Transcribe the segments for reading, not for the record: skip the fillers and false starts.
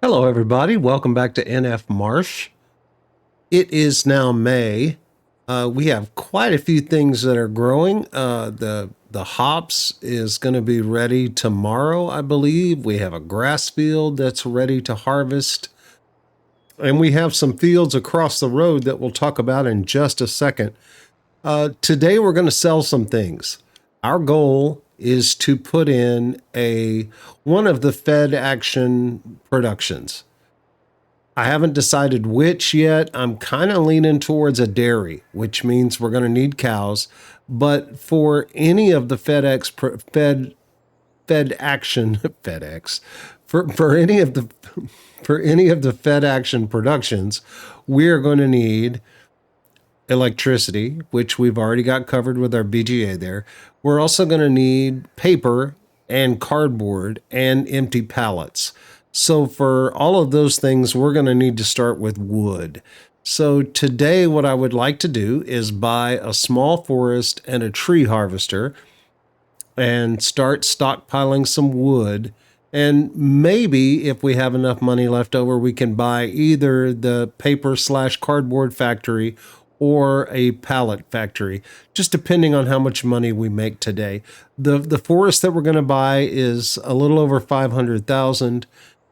Hello, everybody. Welcome back to NF Marsch. It is now May. We have quite a few things that are growing. The hops is going to be ready tomorrow, I believe. We have a grass field that's ready to harvest. And we have some fields across the road that we'll talk about in just a second. Today we're going to sell some things. Our goal is to put in one of the Fed Action productions. I haven't decided which yet. I'm kind of leaning towards a dairy, which means we're going to need cows. But for any of the Fed Action FedEx for any of the Fed Action productions, we are going to need electricity, which we've already got covered with our BGA there. We're also going to need paper and cardboard and empty pallets. So for all of those things, we're going to need to start with wood. So today what I would like to do is buy a small forest and a tree harvester and start stockpiling some wood. And maybe if we have enough money left over, we can buy either the paper/cardboard factory or a pallet factory, just depending on how much money we make today. The forest that we're going to buy is a little over 500,000.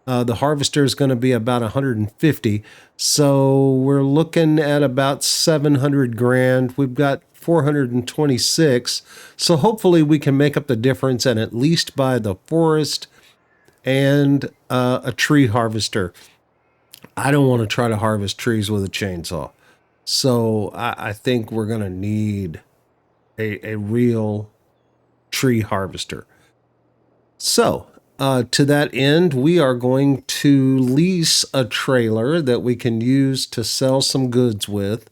The harvester is going to be about 150. So we're looking at about 700 grand. We've got 426. So hopefully we can make up the difference and at least buy the forest and a tree harvester. I don't want to try to harvest trees with a chainsaw. So I think we're going to need a real tree harvester. So to that end, we are going to lease a trailer that we can use to sell some goods with.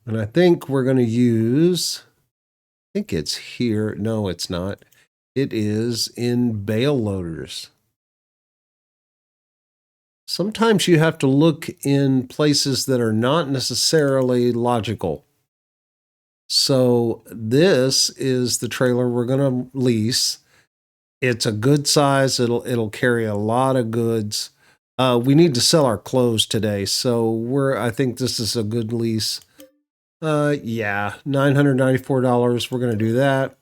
And I think we're going to use, I think it's here. No, it's not. It is in bale loaders. Sometimes you have to look in places that are not necessarily logical. So this is the trailer we're going to lease. It's a good size. It'll carry a lot of goods. We need to sell our clothes today, so I think this is a good lease. Yeah, $994. We're going to do that.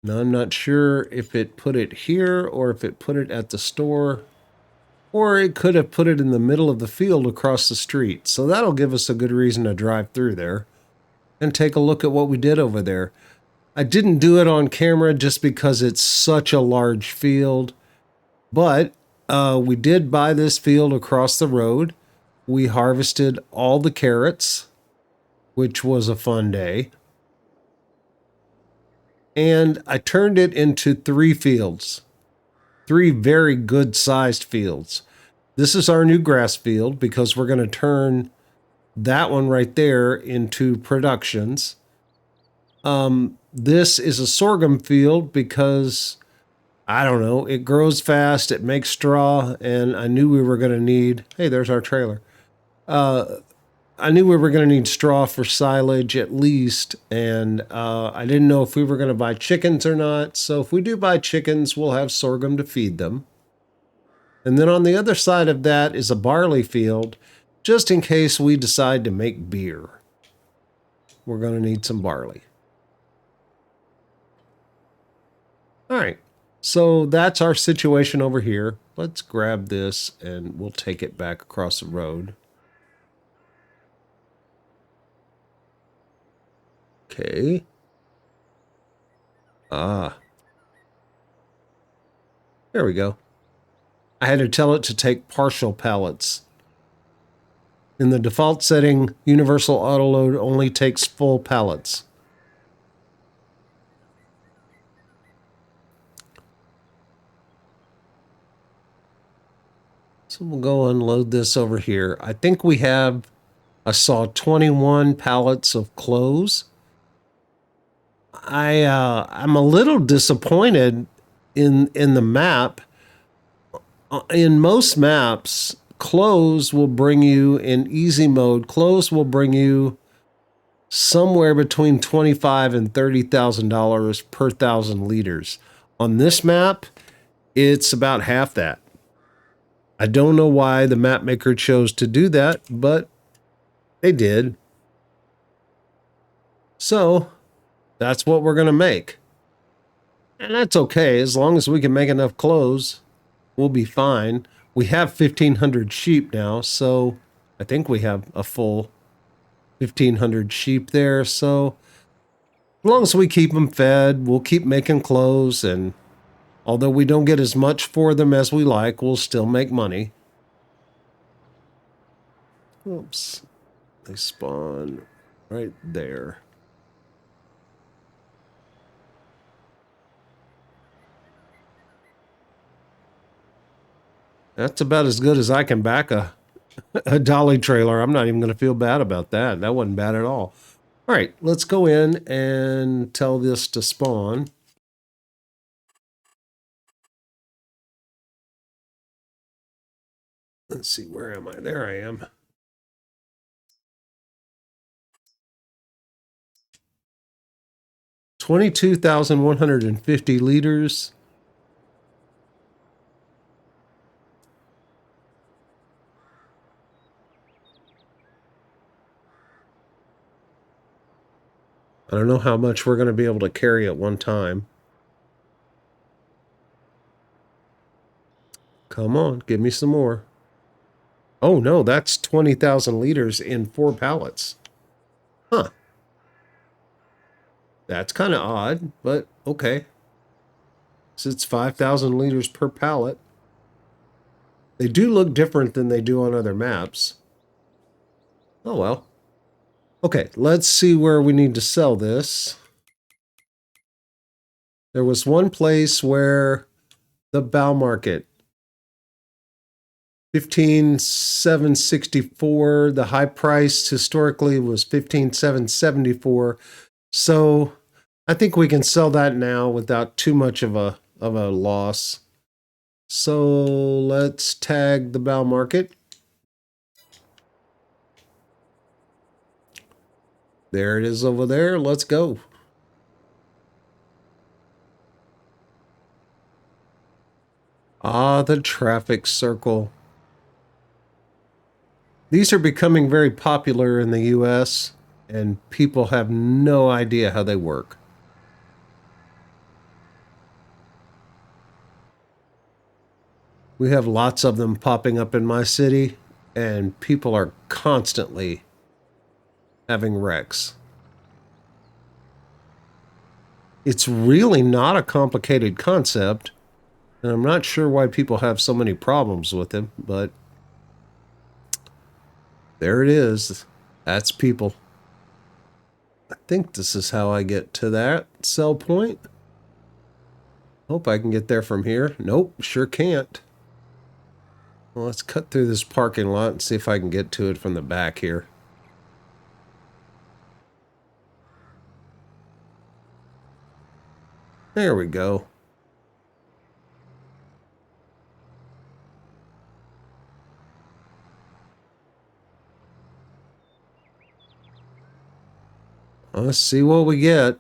Now, I'm not sure if it put it here or if it put it at the store, or it could have put it in the middle of the field across the street. So that'll give us a good reason to drive through there and take a look at what we did over there. I didn't do it on camera just because it's such a large field, but we did buy this field across the road. We harvested all the carrots, which was a fun day. And I turned it into 3 fields, 3 very good sized fields. This is our new grass field because we're going to turn that one right there into productions. This is a sorghum field because, I don't know, it grows fast, it makes straw, and I knew we were going to need, hey, there's our trailer. I knew we were going to need straw for silage at least, and I didn't know if we were going to buy chickens or not. So if we do buy chickens, we'll have sorghum to feed them. And then on the other side of that is a barley field, just in case we decide to make beer. We're going to need some barley. All right, so that's our situation over here. Let's grab this and we'll take it back across the road. Okay. There we go. I had to tell it to take partial pallets. In the default setting, universal autoload only takes full pallets. So we'll go unload this over here. I think I saw 21 pallets of clothes. I'm a little disappointed in the map. In most maps, clothes will bring you in easy mode. Clothes will bring you somewhere between $25,000 and $30,000 per 1,000 liters. On this map, It's about half that. I don't know why the map maker chose to do that, but they did. So that's what we're going to make. And that's okay. As long as we can make enough clothes, we'll be fine. We have 1,500 sheep now, so I think we have a full 1,500 sheep there. So as long as we keep them fed, we'll keep making clothes. And although we don't get as much for them as we like, we'll still make money. Oops. They spawn right there. That's about as good as I can back a dolly trailer. I'm not even going to feel bad about that. That wasn't bad at all. All right, let's go in and tell this to spawn. Let's see, where am I? There I am. $22,150 liters. I don't know how much we're going to be able to carry at one time. Come on, give me some more. Oh no, that's 20,000 liters in 4 pallets. Huh. That's kind of odd, but okay. So it's 5,000 liters per pallet. They do look different than they do on other maps. Oh well. Okay, let's see where we need to sell this. There was one place where the bow market, 15,764. The high price historically was 15,774. So I think we can sell that now without too much of a loss. So let's tag the bow market. There it is over there. Let's go. Ah, the traffic circle. These are becoming very popular in the US, and people have no idea how they work. We have lots of them popping up in my city, and people are constantly having wrecks. It's really not a complicated concept, and I'm not sure why people have so many problems with it, but there it is. That's people. I think this is how I get to that sell point. Hope I can get there from here. Nope, sure can't. Well, let's cut through this parking lot and see if I can get to it from the back here. There we go. Let's see what we get.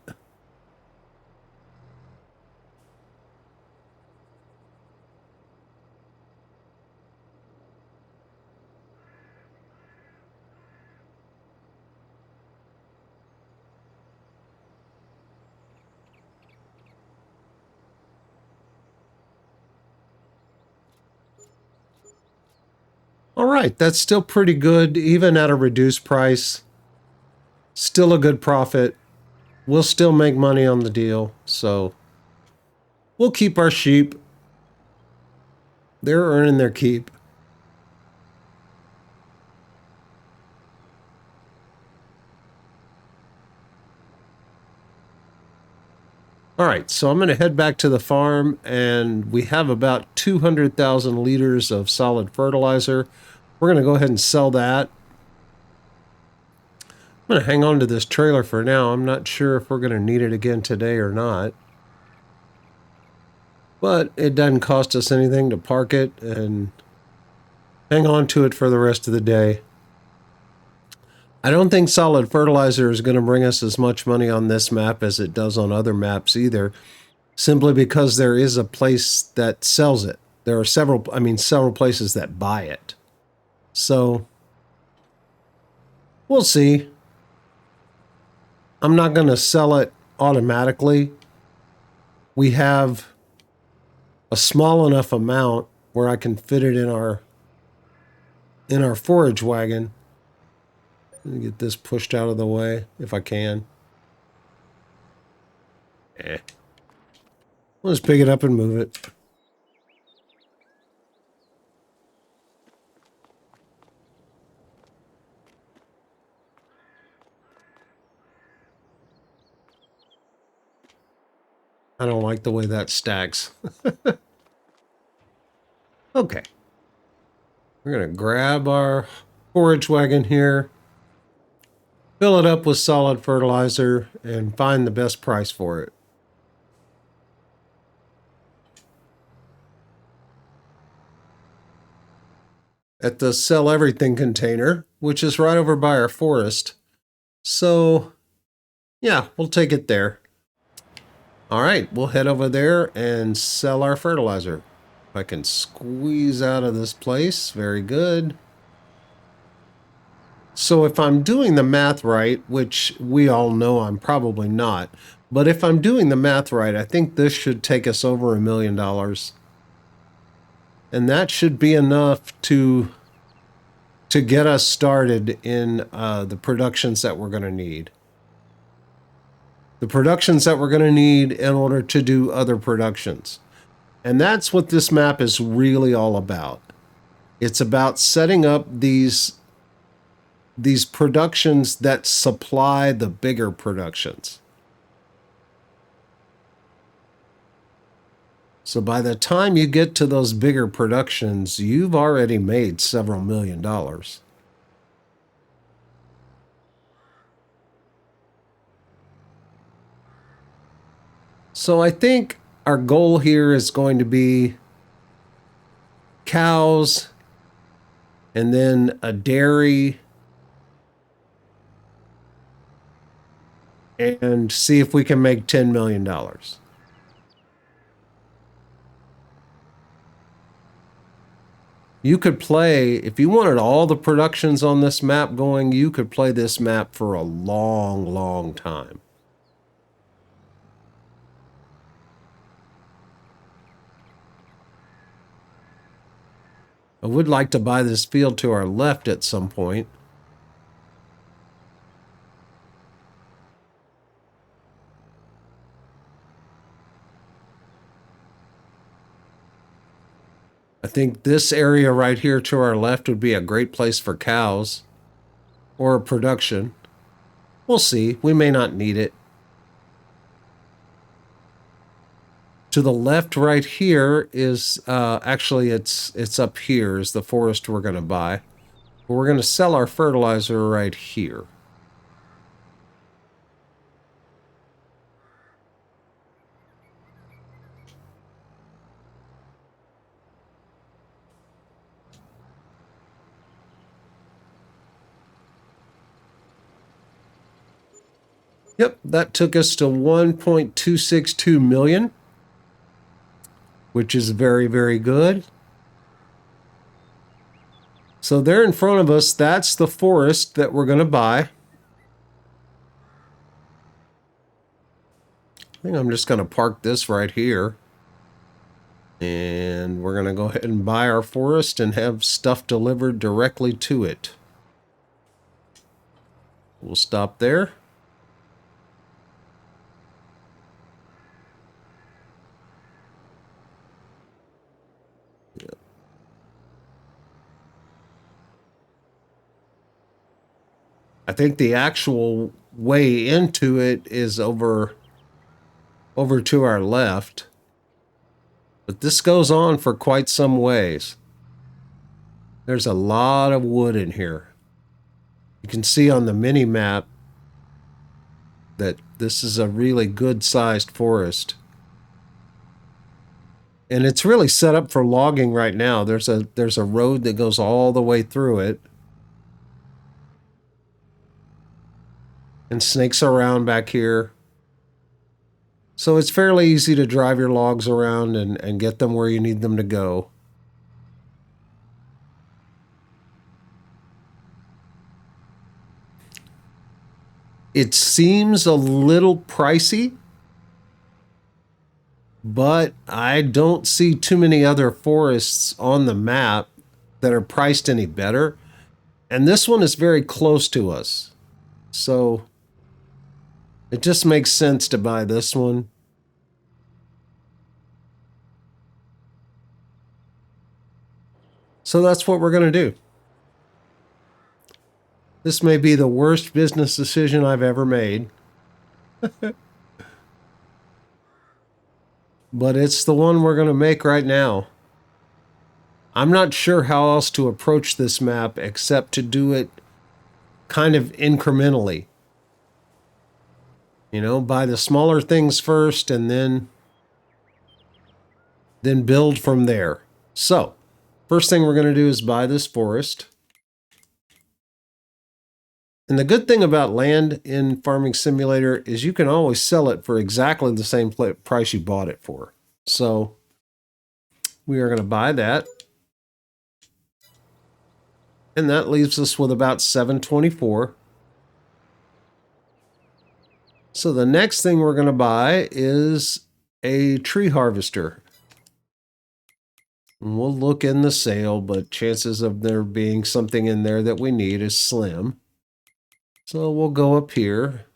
All right, that's still pretty good, even at a reduced price. Still a good profit. We'll still make money on the deal, so we'll keep our sheep. They're earning their keep. All right, so I'm going to head back to the farm, and we have about 200,000 liters of solid fertilizer. We're going to go ahead and sell that. I'm going to hang on to this trailer for now. I'm not sure if we're going to need it again today or not. But it doesn't cost us anything to park it and hang on to it for the rest of the day. I don't think solid fertilizer is going to bring us as much money on this map as it does on other maps either. simply because there is a place that sells it. There are several places that buy it. So we'll see. I'm not going to sell it automatically. We have a small enough amount where I can fit it in our forage wagon. Let me get this pushed out of the way if I can. We'll just pick it up and move it. I don't like the way that stacks. Okay. We're going to grab our forage wagon here, fill it up with solid fertilizer, and find the best price for it. At the sell everything container, which is right over by our forest. So, yeah, we'll take it there. All right, we'll head over there and sell our fertilizer. If I can squeeze out of this place, very good. So if I'm doing the math right, which we all know I'm probably not, but if I'm doing the math right, I think this should take us over $1 million. And that should be enough to get us started in the productions that we're going to need. The productions that we're going to need in order to do other productions. And that's what this map is really all about. It's about setting up these productions that supply the bigger productions. So by the time you get to those bigger productions, you've already made several $1 million. So I think our goal here is going to be cows and then a dairy and see if we can make $10 million. You could play, if you wanted all the productions on this map going, you could play this map for a long, long time. I would like to buy this field to our left at some point. I think this area right here to our left would be a great place for cows or production. We'll see. We may not need it. To the left right here is actually it's up here is the forest we're going to buy. But we're going to sell our fertilizer right here. Yep, that took us to 1.262 million, which is very, very good. So there in front of us, that's the forest that we're going to buy. I think I'm just going to park this right here. And we're going to go ahead and buy our forest and have stuff delivered directly to it. We'll stop there. I think the actual way into it is over to our left. But this goes on for quite some ways. There's a lot of wood in here. You can see on the mini map that this is a really good sized forest. And it's really set up for logging right now. There's a road that goes all the way through it. And snakes around back here. So it's fairly easy to drive your logs around and get them where you need them to go. It seems a little pricey, but I don't see too many other forests on the map that are priced any better. And this one is very close to us. So it just makes sense to buy this one. So that's what we're going to do. This may be the worst business decision I've ever made. But it's the one we're going to make right now. I'm not sure how else to approach this map except to do it kind of incrementally. You know, buy the smaller things first and then build from there. So, first thing we're going to do is buy this forest. And the good thing about land in Farming Simulator is you can always sell it for exactly the same price you bought it for. So, we are going to buy that. And that leaves us with about 724. So the next thing we're going to buy is a tree harvester. And we'll look in the sale, but chances of there being something in there that we need is slim. So we'll go up here.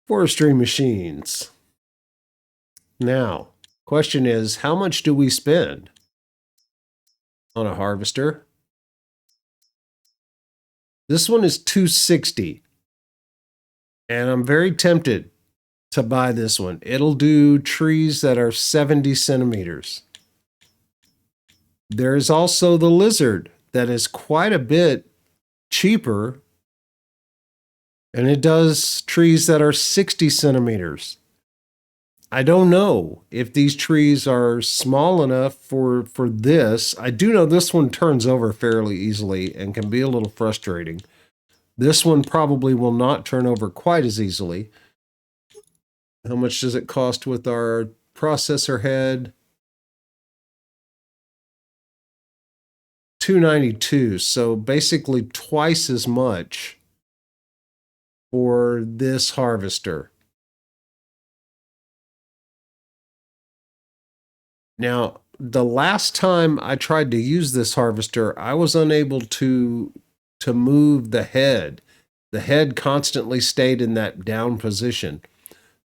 Forestry machines. Now, question is, how much do we spend on a harvester? This one is $260. And I'm very tempted to buy this one. It'll do trees that are 70 centimeters. There's also the lizard that is quite a bit cheaper, and it does trees that are 60 centimeters. I don't know if these trees are small enough for this. I do know this one turns over fairly easily and can be a little frustrating. This one probably will not turn over quite as easily. How much does it cost with our processor head? $292. So basically twice as much for this harvester. Now, the last time I tried to use this harvester, I was unable to move the head. The head constantly stayed in that down position.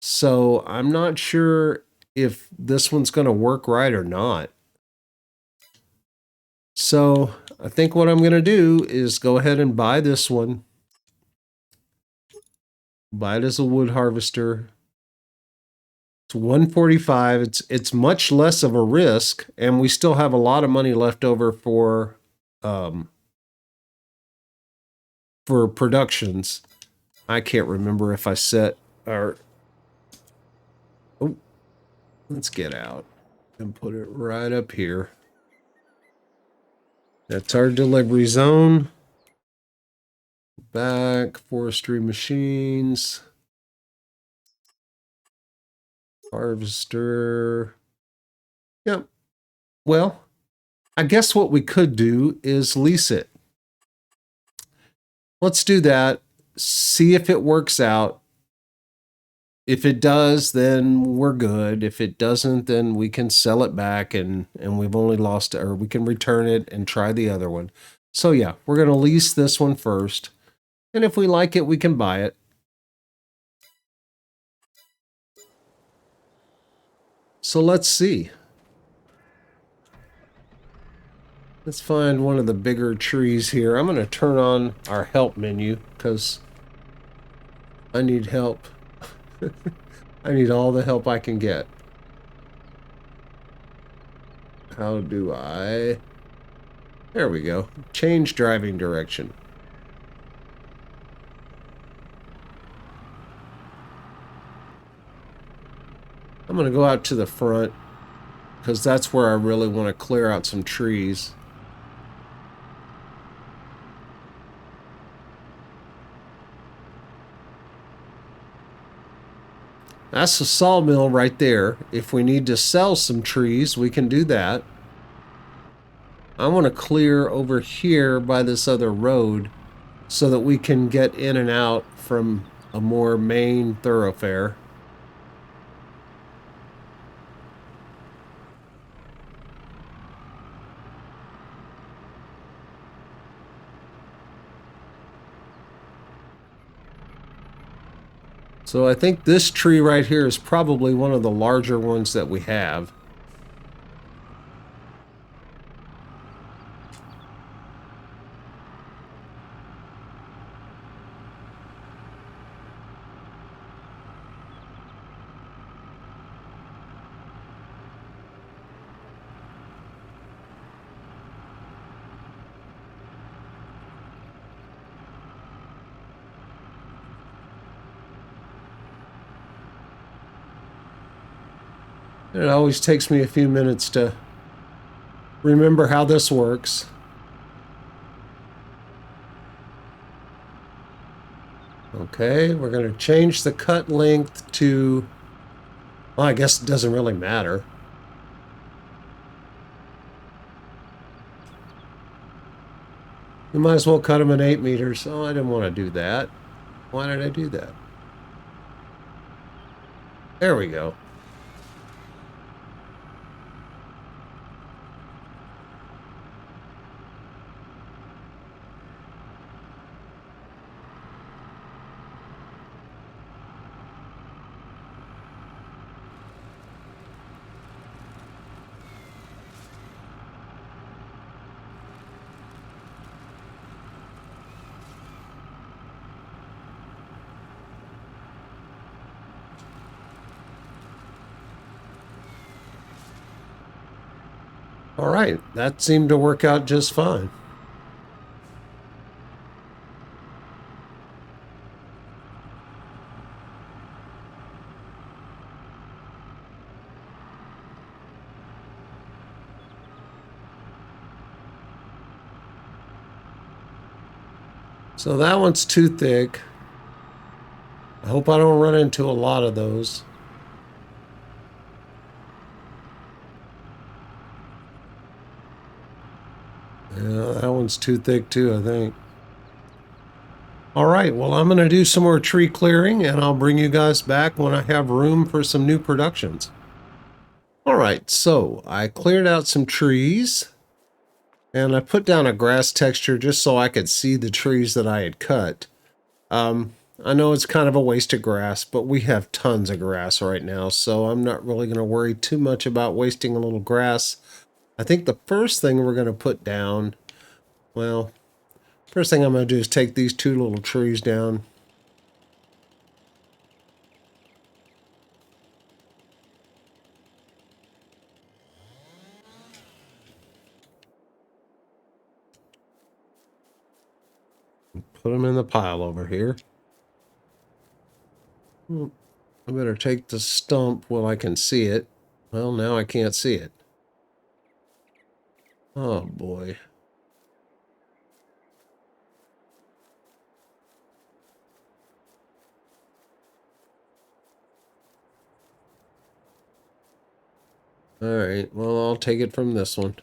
So I'm not sure if this one's going to work right or not. So I think what I'm going to do is go ahead and buy this one. Buy it as a wood harvester. It's $145. It's much less of a risk, and we still have a lot of money left over for productions. I can't remember if I set our... Oh, let's get out and put it right up here. That's our delivery zone. Back, forestry machines. Harvester. Yep. Well, I guess what we could do is lease it. Let's do that. See if it works out. If it does, then we're good. If it doesn't, then we can sell it back and we've only lost, or we can return it and try the other one. So yeah, we're going to lease this one first. And if we like it, we can buy it. So let's see. Let's find one of the bigger trees here. I'm going to turn on our help menu because I need help. I need all the help I can get. How do I... There we go. Change driving direction. I'm going to go out to the front because that's where I really want to clear out some trees. That's a sawmill right there. If we need to sell some trees, we can do that. I want to clear over here by this other road so that we can get in and out from a more main thoroughfare. So I think this tree right here is probably one of the larger ones that we have. It always takes me a few minutes to remember how this works. Okay, we're going to change the cut length to, well, I guess it doesn't really matter. You might as well cut them at 8 meters. Oh, I didn't want to do that. Why did I do that? There we go. All right, that seemed to work out just fine. So that one's too thick. I hope I don't run into a lot of those. Yeah, that one's too thick too, I think. All right, well, I'm going to do some more tree clearing, and I'll bring you guys back when I have room for some new productions. All right, so I cleared out some trees, and I put down a grass texture just so I could see the trees that I had cut. I know it's kind of a waste of grass, but we have tons of grass right now, so I'm not really going to worry too much about wasting a little grass. I think the first thing we're going to put down, well, first thing I'm going to do is take these two little trees down. Put them in the pile over here. I better take the stump while I can see it. Well, now I can't see it. Oh boy. All right, well, I'll take it from this one.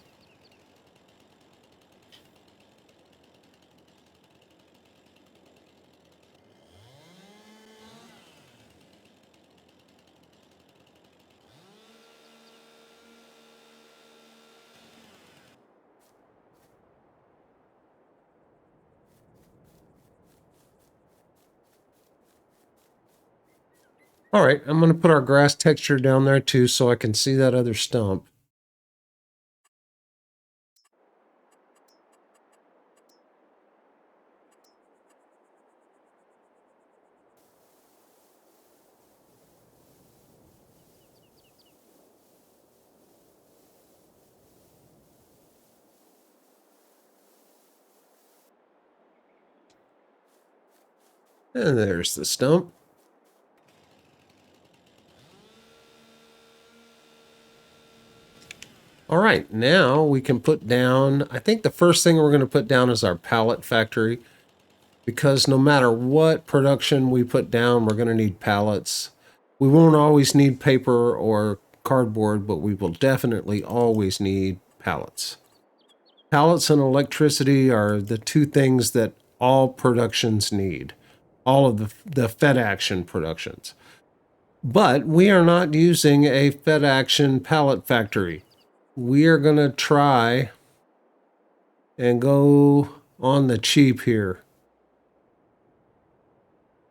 All right, I'm going to put our grass texture down there too so I can see that other stump. And there's the stump. All right, now we can put down, I think the first thing we're going to put down is our pallet factory, because no matter what production we put down, we're going to need pallets. We won't always need paper or cardboard, but we will definitely always need pallets. Pallets and electricity are the two things that all productions need, all of the Fed Action productions. But we are not using a Fed Action pallet factory. We are going to try and go on the cheap here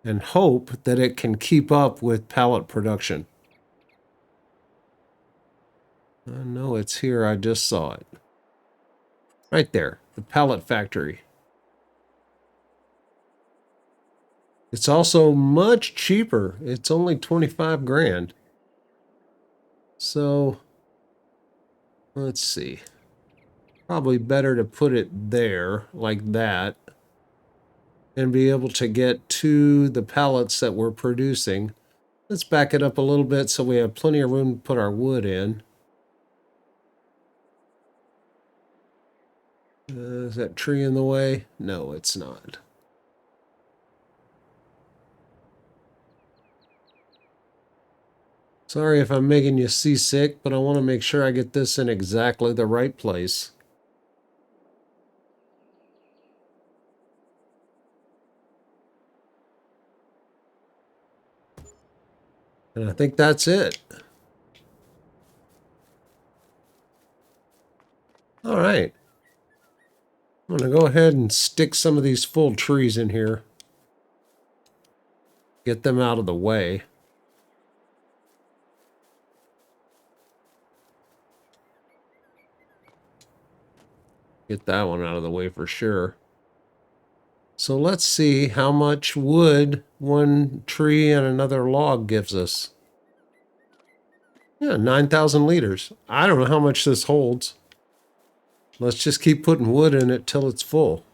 and hope that it can keep up with pallet production. I know it's here. I just saw it. Right there, the pallet factory. It's also much cheaper. It's only 25 grand. So, let's see. Probably better to put it there, like that, and be able to get to the pallets that we're producing. Let's back it up a little bit so we have plenty of room to put our wood in. Is that tree in the way? No, it's not. Sorry if I'm making you seasick, but I want to make sure I get this in exactly the right place. And I think that's it. All right. I'm going to go ahead and stick some of these full trees in here. Get them out of the way. Get that one out of the way for sure. So let's see how much wood one tree and another log gives us. Yeah, 9,000 liters. I don't know how much this holds. Let's just keep putting wood in it till it's full.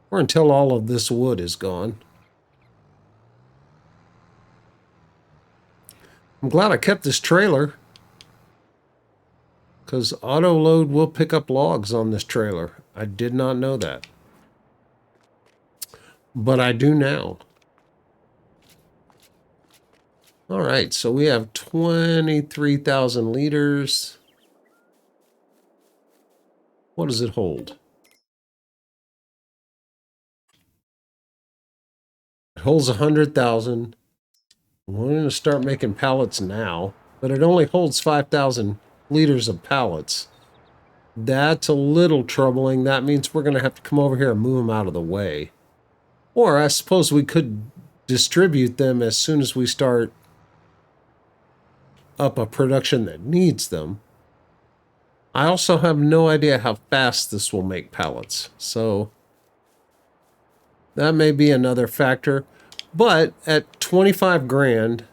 Or until all of this wood is gone. I'm glad I kept this trailer, because auto load will pick up logs on this trailer. I did not know that. But I do now. All right, so we have 23,000 liters. What does it hold? It holds 100,000. We're going to start making pallets now, but it only holds 5,000 liters of pallets. That's a little troubling. That means we're going to have to come over here and move them out of the way. Or I suppose we could distribute them as soon as we start up a production that needs them. I also have no idea how fast this will make pallets, so that may be another factor. But at 25 grand,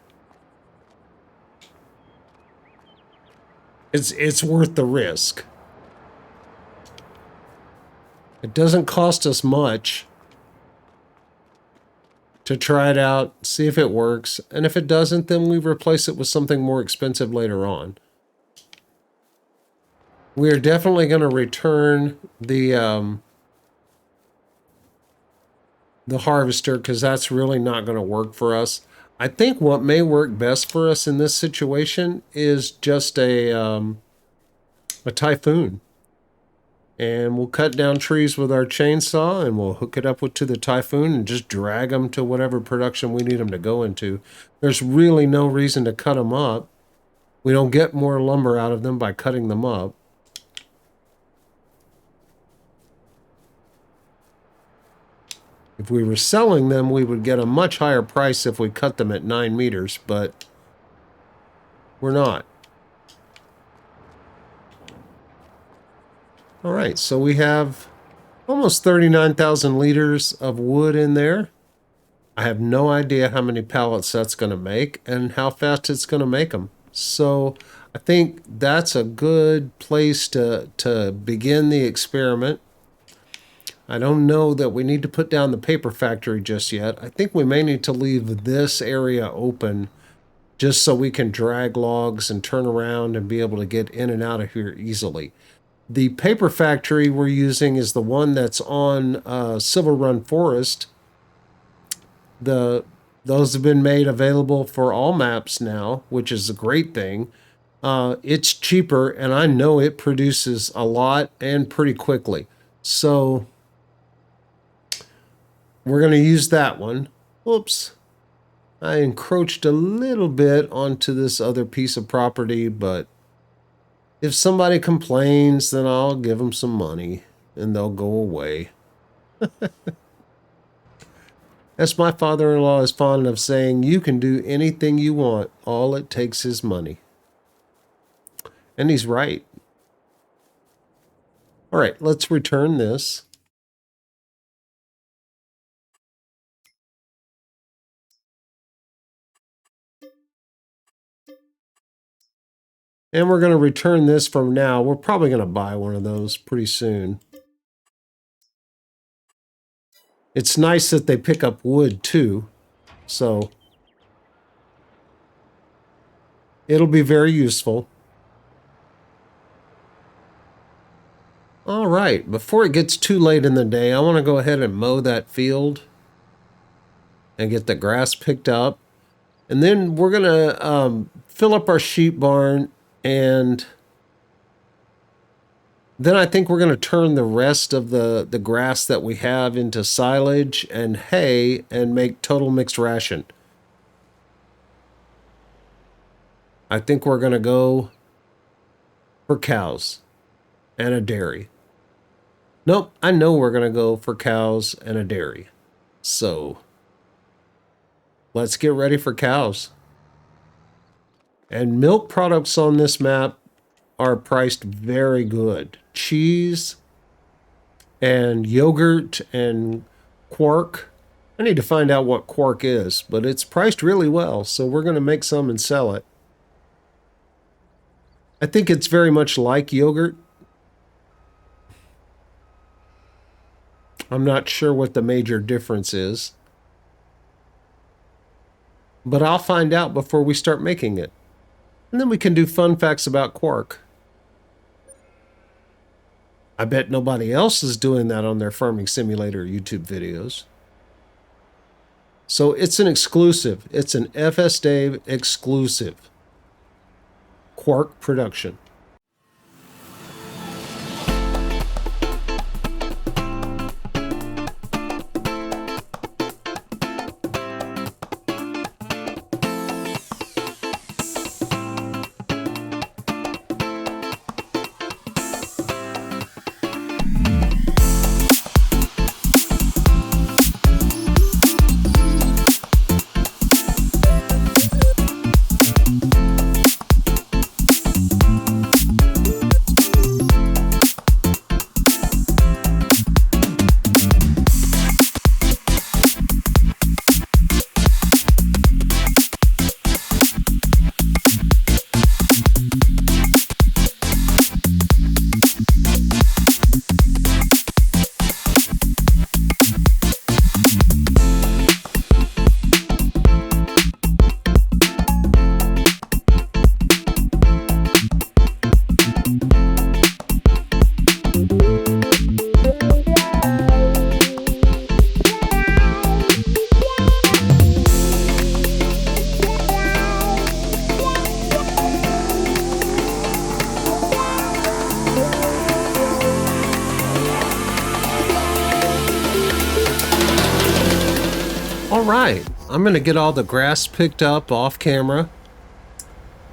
it's worth the risk. It doesn't cost us much to try it out, see if it works, and if it doesn't, then we replace it with something more expensive later on. We are definitely going to return the harvester, because that's really not going to work for us. I think what may work best for us in this situation is just a typhoon. And we'll cut down trees with our chainsaw, and we'll hook it up to the typhoon and just drag them to whatever production we need them to go into. There's really no reason to cut them up. We don't get more lumber out of them by cutting them up. If we were selling them, we would get a much higher price if we cut them at 9 meters, but we're not. All right, so we have almost 39,000 liters of wood in there. I have no idea how many pallets that's going to make and how fast it's going to make them. So I think that's a good place to begin the experiment. I don't know that we need to put down the paper factory just yet. I think we may need to leave this area open just so we can drag logs and turn around and be able to get in and out of here easily. The paper factory we're using is the one that's on Silver Run Forest. The Those have been made available for all maps now, which is a great thing. It's cheaper, and I know it produces a lot and pretty quickly. So we're going to use that one. Oops. I encroached a little bit onto this other piece of property, but if somebody complains, then I'll give them some money and they'll go away. As my father-in-law is fond of saying, you can do anything you want. All it takes is money. And he's right. All right, let's return this. And we're going to return this from now. We're probably going to buy one of those pretty soon. It's nice that they pick up wood too. So it'll be very useful. All right, before it gets too late in the day, I want to go ahead and mow that field and get the grass picked up. And then we're going to fill up our sheep barn, and then I think we're going to turn the rest of the grass that we have into silage and hay and make total mixed ration. I think we're going to go for cows and a dairy. Nope, I know we're going to go for cows and a dairy. So let's get ready for cows. And milk products on this map are priced very good. Cheese and yogurt and quark. I need to find out what quark is, but it's priced really well, so we're going to make some and sell it. I think it's very much like yogurt. I'm not sure what the major difference is, but I'll find out before we start making it. And then we can do fun facts about quark. I bet nobody else is doing that on their Farming Simulator YouTube videos. So it's an exclusive. It's an FS Dave exclusive. Quark production. Right, I'm going to get all the grass picked up off camera,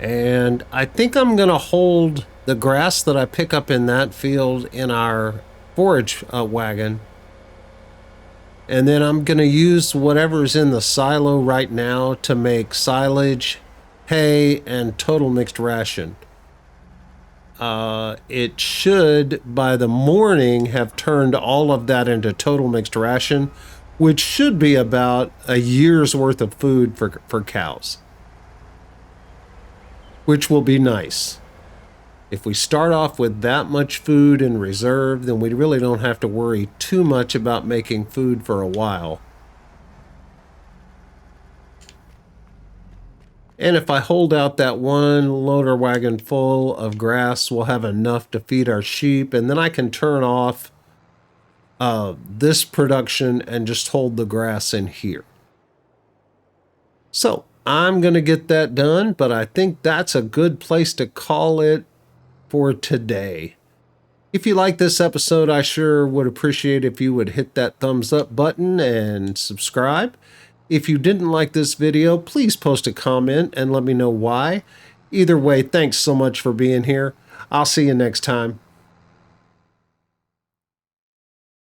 and I think I'm going to hold the grass that I pick up in that field in our forage wagon, and then I'm going to use whatever's in the silo right now to make silage, hay, and total mixed ration. It should, by the morning, have turned all of that into total mixed ration, which should be about a year's worth of food for cows, which will be nice. If we start off with that much food in reserve, then we really don't have to worry too much about making food for a while. And if I hold out that one loader wagon full of grass, we'll have enough to feed our sheep, and then I can turn off this production and just hold the grass in here. So I'm going to get that done, but I think that's a good place to call it for today. If you like this episode, I sure would appreciate if you would hit that thumbs up button and subscribe. If you didn't like this video, please post a comment and let me know why. Either way, thanks so much for being here. I'll see you next time.